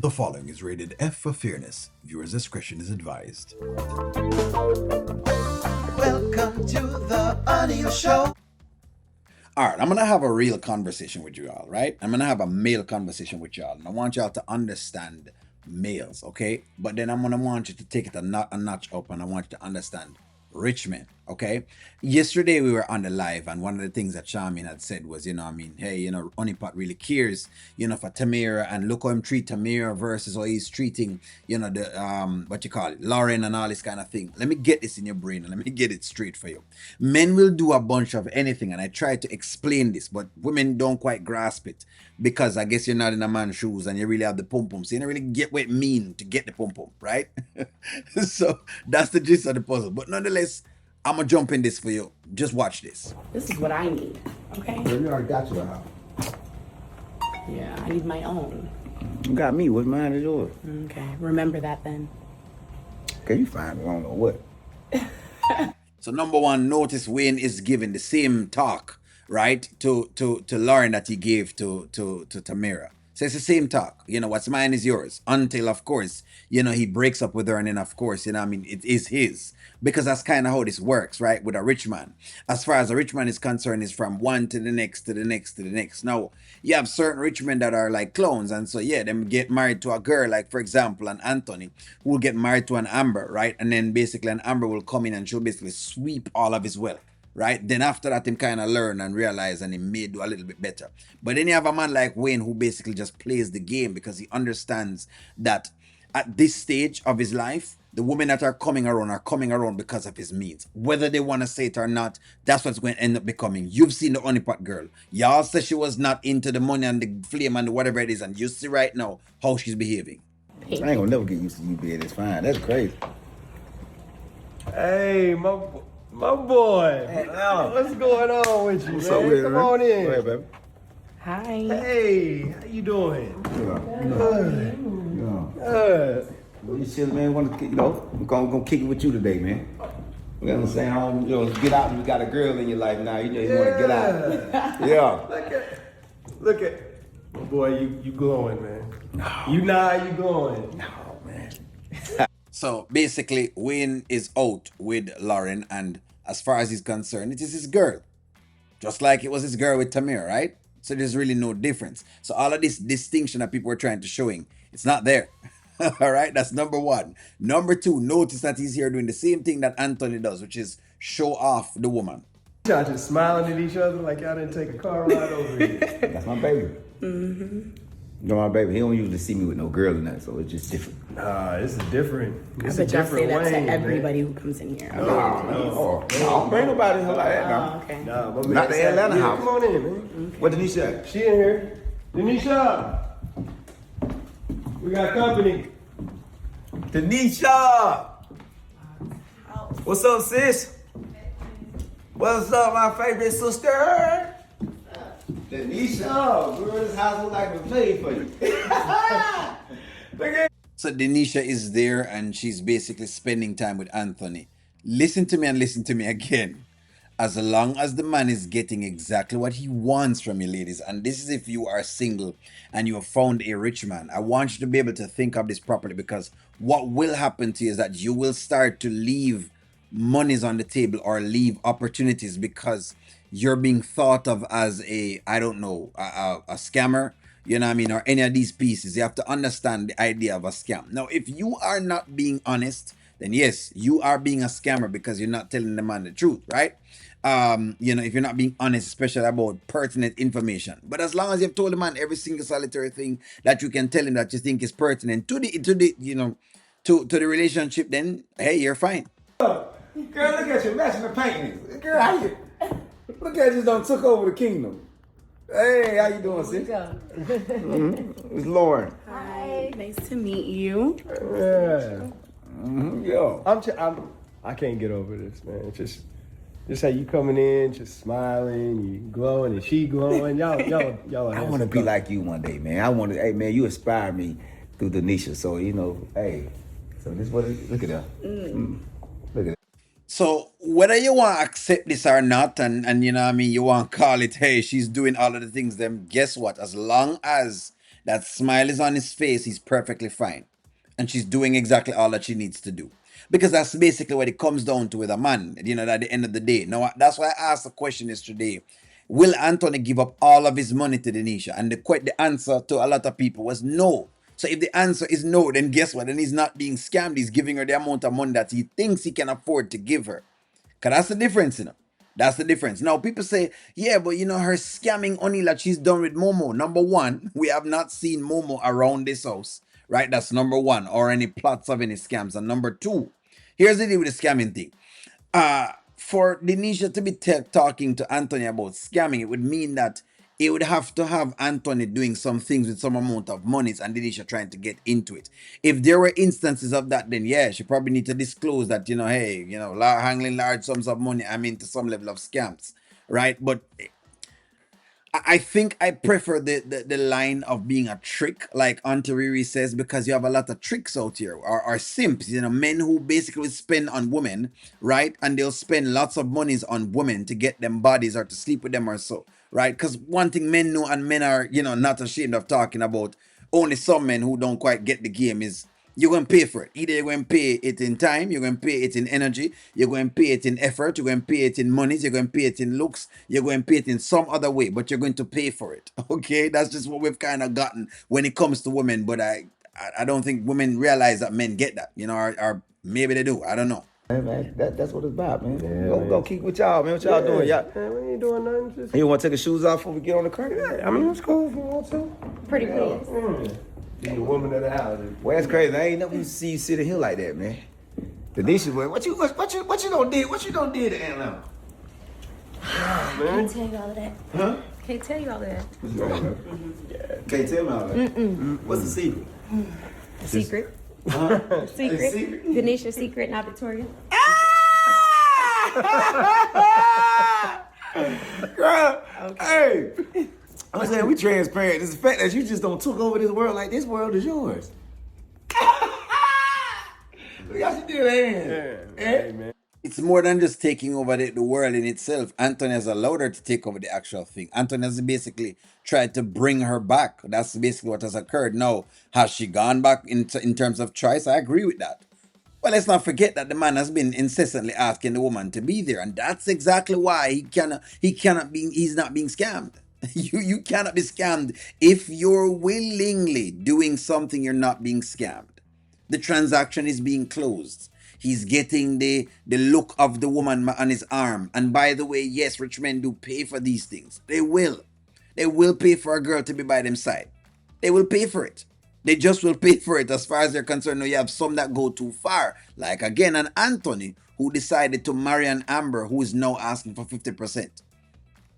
The following is rated F for fairness. Viewers' discretion is advised. Welcome to the audio show. All right, I'm going to have a real conversation with you all, right? I'm going to have a male conversation with y'all. And I want y'all to understand males, okay? But then I'm going to want you to take it a notch up, and I want you to understand rich men, okay? Yesterday we were on the live, and one of the things that Charmin had said was, hey, Honeypot really cares, for Tamira, and look how him treat Tamira versus how he's treating, Lauren and all this kind of thing. Let me get this in your brain and let me get it straight for you. Men will do a bunch of anything, and I try to explain this, but women don't quite grasp it because I guess you're not in a man's shoes and you really have the pum-pum, so you don't really get what it means to get the pum-pum, right? So that's the gist of the puzzle. But nonetheless, I'm gonna jump in this for you. Just watch this. This is what I need, okay? Well, you already got your house. Yeah, I need my own. You got me. What's mine is yours. Okay, remember that then. Okay, you find it. I don't know what. So number one, notice Wayne is giving the same talk, right, to Lauren that he gave to Tamira. So it's the same talk. What's mine is yours. Until, of course, he breaks up with her, and then, of course, it is his. Because that's kind of how this works, right, with a rich man. As far as a rich man is concerned, is from one to the next, to the next, to the next. Now, you have certain rich men that are like clones, and so, yeah, them get married to a girl, like, for example, an Anthony, who will get married to an Amber, right? And then basically an Amber will come in and she'll basically sweep all of his wealth. Right? Then after that, him kind of learn and realize, and he may do a little bit better. But then you have a man like Wayne who basically just plays the game because he understands that at this stage of his life, the women that are coming around because of his means. Whether they want to say it or not, that's what's going to end up becoming. You've seen the honeypot girl. Y'all said she was not into the money and the flame and whatever it is, and you see right now how she's behaving. I ain't gonna never get used to you being this fine. That's crazy. Hey, my boy. Hey, what's going on with you, What's man? up with it, Come man? on in. Go ahead, baby. Hi. Hey, how you doing? Yeah. Good. Well, you chill, man. I'm gonna kick it with you today, man. You know what I'm saying? I don't, get out and you got a girl in your life now. You want to get out. Yeah. Look at, my boy, you glowing, man. No. You glowing. No, man. So basically, Wayne is out with Lauren, and as far as he's concerned, it is his girl. Just like it was his girl with Tamir, right? So there's really no difference. So all of this distinction that people are trying to showing, it's not there. All right, that's number one. Number two, notice that he's here doing the same thing that Anthony does, which is show off the woman. Y'all just smiling at each other like y'all didn't take a car ride over here. That's my baby. Mm-hmm. My baby, he don't usually see me with no girl in that, so it's just different. Nah, it's a different. I It's bet y'all say that Wayne, to everybody man. who comes in here. No, don't bring nobody like that now. Okay. Nah, my man Not the said- Atlanta yeah, house. Come on in, man. What Denisha at? She in here. Denisha. We got company. Denisha! What's up, sis? What's up, my favorite sister? Denisha, girl, this house look like we played for you. Look at. So Denisha is there and she's basically spending time with Anthony. Listen to me and listen to me again. As long as the man is getting exactly what he wants from you, ladies, and this is if you are single and you have found a rich man, I want you to be able to think of this properly, because what will happen to you is that you will start to leave monies on the table or leave opportunities because you're being thought of as a scammer, or any of these pieces. You have to understand the idea of a scam. Now, if you are not being honest, then yes, you are being a scammer because you're not telling the man the truth, right? If you're not being honest, especially about pertinent information. But as long as you've told the man every single solitary thing that you can tell him that you think is pertinent to the relationship, then hey, you're fine. Girl, look at you matching the paintings. Girl, how you? Look at you done took over the kingdom. Hey, how you doing, sis? It's Lauren. Hi. Nice to meet you. Yeah. Yo. I can't get over this, man. Just how you coming in, just smiling, you glowing, and she glowing. Y'all. I want to be like you one day, man. Hey, man, you inspire me through Denisha. So, hey. So this what it, look at that. Look at that. So whether you want to accept this or not, and you want to call it, hey, she's doing all of the things, then guess what? As long as that smile is on his face, he's perfectly fine. And she's doing exactly all that she needs to do. Because that's basically what it comes down to with a man, at the end of the day. Now, that's why I asked the question yesterday. Will Anthony give up all of his money to Denisha? And the answer to a lot of people was no. So if the answer is no, then guess what? Then he's not being scammed. He's giving her the amount of money that he thinks he can afford to give her. Because that's the difference. That's the difference. Now, people say, yeah, but her scamming only that she's done with Momo. Number one, we have not seen Momo around this house, right? That's number one, or any plots of any scams. And number two, here's the deal with the scamming thing. For Denisha to be talking to Anthony about scamming, it would mean that it would have to have Anthony doing some things with some amount of monies and Denisha trying to get into it. If there were instances of that, then yeah, she probably need to disclose that, hey, handling large sums of money, I'm into some level of scams, right? But I think I prefer the line of being a trick, like Auntie Riri says, because you have a lot of tricks out here, or simps, men who basically spend on women, right? And they'll spend lots of monies on women to get them bodies or to sleep with them or so, right? Because one thing men know, and men are, not ashamed of talking about, only some men who don't quite get the game, is you're going to pay for it. Either you're going to pay it in time, you're going to pay it in energy, you're going to pay it in effort, you're going to pay it in monies, you're going to pay it in looks, you're going to pay it in some other way, but you're going to pay for it. Okay? That's just what we've kind of gotten when it comes to women, but I don't think women realize that men get that, or maybe they do. I don't know. Man, that's what it's about, man. Yeah, Go kick with y'all, man. What y'all doing? Y'all, Man, we ain't doing nothing. Just, you want to take your shoes off before we get on the curtain? I mean, it's cool if you want to. Pretty please. Be the woman of the house. Well, that's crazy. I ain't never see you sitting here like that, man. Denisha, boy, what you done did? What you done did to Atlanta? Can't tell you all of that. Huh? Can't tell you all of that. Can't tell me all that. What's the secret? Secret. Huh? Secret. Secret? Denisha's secret, not Victoria. Girl, hey. I'm saying we transparent. It's the fact that you just don't took over this world like this world is yours. Look how she did that. Hey, man. It's more than just taking over the world in itself. Anthony has allowed her to take over the actual thing. Anthony has basically tried to bring her back. That's basically what has occurred. Now, has she gone back in terms of choice? I agree with that. Well, let's not forget that the man has been incessantly asking the woman to be there, and that's exactly why he's not being scammed. You cannot be scammed if you're willingly doing something. You're not being scammed. The transaction is being closed. He's getting the look of the woman on his arm. And by the way, yes, rich men do pay for these things. They will. They will pay for a girl to be by their side. They will pay for it. They just will pay for it as far as they're concerned. Now you have some that go too far. Like again, an Anthony who decided to marry an Amber who is now asking for 50%.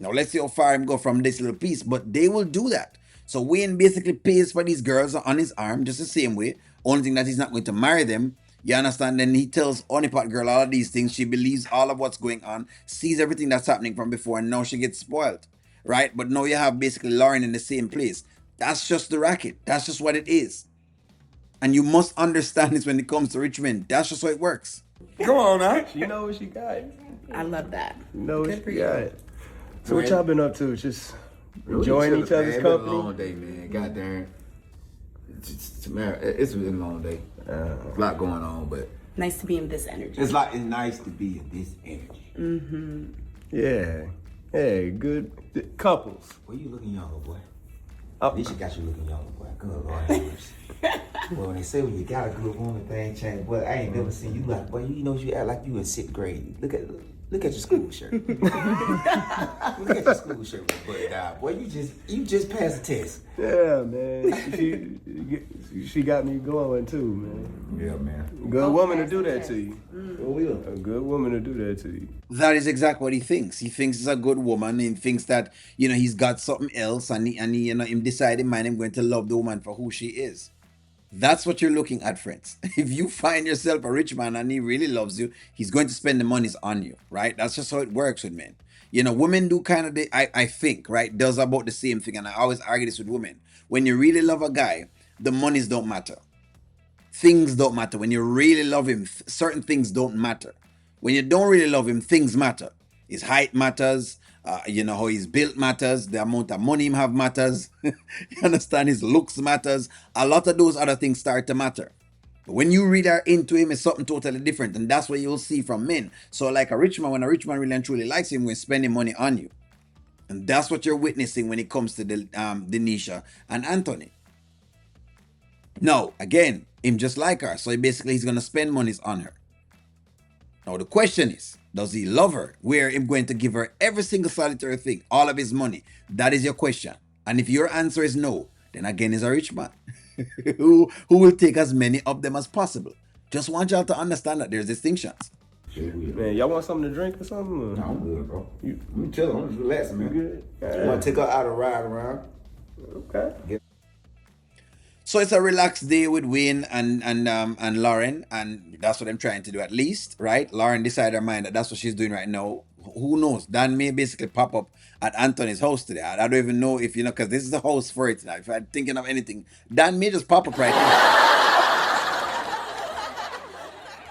Now let's see how far him go from this little piece, but they will do that. So Wayne basically pays for these girls on his arm just the same way. Only thing that he's not going to marry them. You understand? Then he tells Honeypot Girl all of these things. She believes all of what's going on, sees everything that's happening from before, and now she gets spoiled. Right? But now you have basically Lauren in the same place. That's just the racket. That's just what it is. And you must understand this when it comes to rich men. That's just how it works. Come on now. You know what she got. I love that. You know what Good she for you. got. So what y'all been up to? Just enjoying each other's It's been a company? long day, man. Goddamn. It's been a long day. A lot going on, but Nice to be in this energy. it's nice to be in this energy. Yeah. Hey, good couples. Boy, you looking younger, boy. Oh. At least you got you looking younger, boy. Good Lord have mercy. Boy, when they say when you got a good woman, thing change. Boy, I ain't never seen you like, boy, you know you act like you in 6th grade. Look at your school shirt. Look at your school shirt with the butt down. Boy, you just passed the test. Yeah, man. She got me going too, man. Yeah, man. Good woman to do that to you. What we look? A good woman to do that to you. That is exactly what he thinks. He thinks he's a good woman. He thinks that, he's got something else, and he him deciding, man, I'm going to love the woman for who she is. That's what you're looking at, friends. If you find yourself a rich man and he really loves you, he's going to spend the monies on you, right? That's just how it works with men. Women do kind of, I think, right, does about the same thing. And I always argue this with women. When you really love a guy, the monies don't matter. Things don't matter. When you really love him, certain things don't matter. When you don't really love him, things matter. His height matters. How he's built matters. The amount of money him have matters. You understand? His looks matters. A lot of those other things start to matter. But when you read her into him, it's something totally different, and that's what you'll see from men. So, like a rich man, when a rich man really and truly likes him, we're spending money on you, and that's what you're witnessing when it comes to the Denisha and Anthony. Now, again, him just like her, so basically he's gonna spend monies on her. Now the question is, does he love her? Where him going to give her every single solitary thing, all of his money? That is your question. And if your answer is no, then again he's a rich man who will take as many of them as possible. Just want y'all to understand that there's distinctions. Man, y'all want something to drink or something? No, I'm good, bro. I'm chilling. I'm just relaxing, man. You good? I want to take her out and ride around. Okay. So it's a relaxed day with Wayne and Lauren, and that's what I'm trying to do at least, right? Lauren decided her mind that that's what she's doing right now. Who knows? Dan may basically pop up at Anthony's house today. I don't even know if, because this is the house for it now. If I'm thinking of anything, Dan may just pop up right now.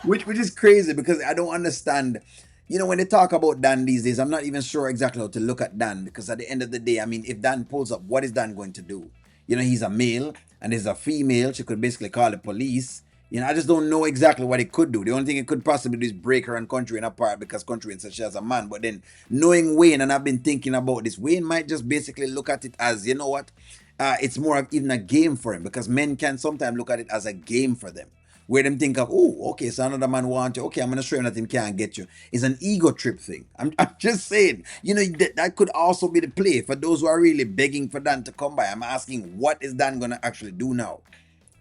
Which is crazy because I don't understand. When they talk about Dan these days, I'm not even sure exactly how to look at Dan, because at the end of the day, I mean, if Dan pulls up, what is Dan going to do? He's a male and there's a female. She could basically call the police. I just don't know exactly what it could do. The only thing it could possibly do is break her and Kountry Wayne apart, because Kountry Wayne says she has a man. But then knowing Wayne, and I've been thinking about this, Wayne might just basically look at it as, you know what? It's more of even a game for him, because men can sometimes look at it as a game for them, where them think of, oh, okay, so another man wants you. Okay, I'm gonna show him that him can't get you. It's an ego trip thing. I'm just saying, that could also be the play for those who are really begging for Dan to come by. I'm asking, what is Dan gonna actually do now?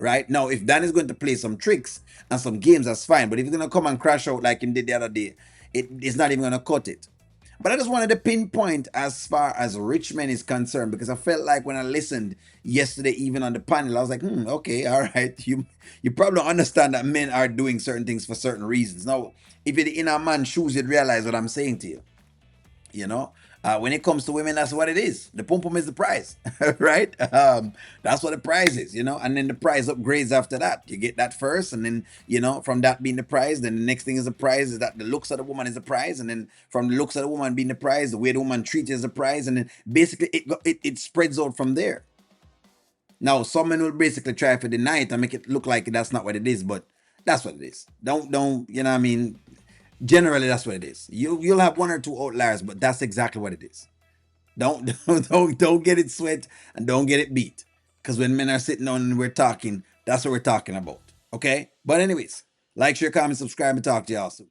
Right now, if Dan is going to play some tricks and some games, that's fine. But if he's gonna come and crash out like he did the other day, it's not even gonna cut it. But I just wanted to pinpoint as far as rich men is concerned, because I felt like when I listened yesterday, even on the panel, I was like, okay, all right. You probably don't understand that men are doing certain things for certain reasons. Now, if you're in a man's shoes, you'd realize what I'm saying to you. When it comes to women, that's what it is. The pum pum is the prize, right? That's what the prize is, and then the prize upgrades after that. You get that first, and then, from that being the prize, then the next thing is the prize is that the looks of the woman is the prize, and then from the looks of the woman being the prize, the way the woman treats is the prize, and then basically it spreads out from there. Now, some men will basically try to deny it and make it look like that's not what it is, but that's what it is. Don't, you know what I mean? Generally, that's what it is. You'll have one or two outliers, but that's exactly what it is. Don't get it sweat and don't get it beat. Because when men are sitting down and we're talking, that's what we're talking about. Okay? But anyways, like, share, comment, subscribe, and talk to y'all soon.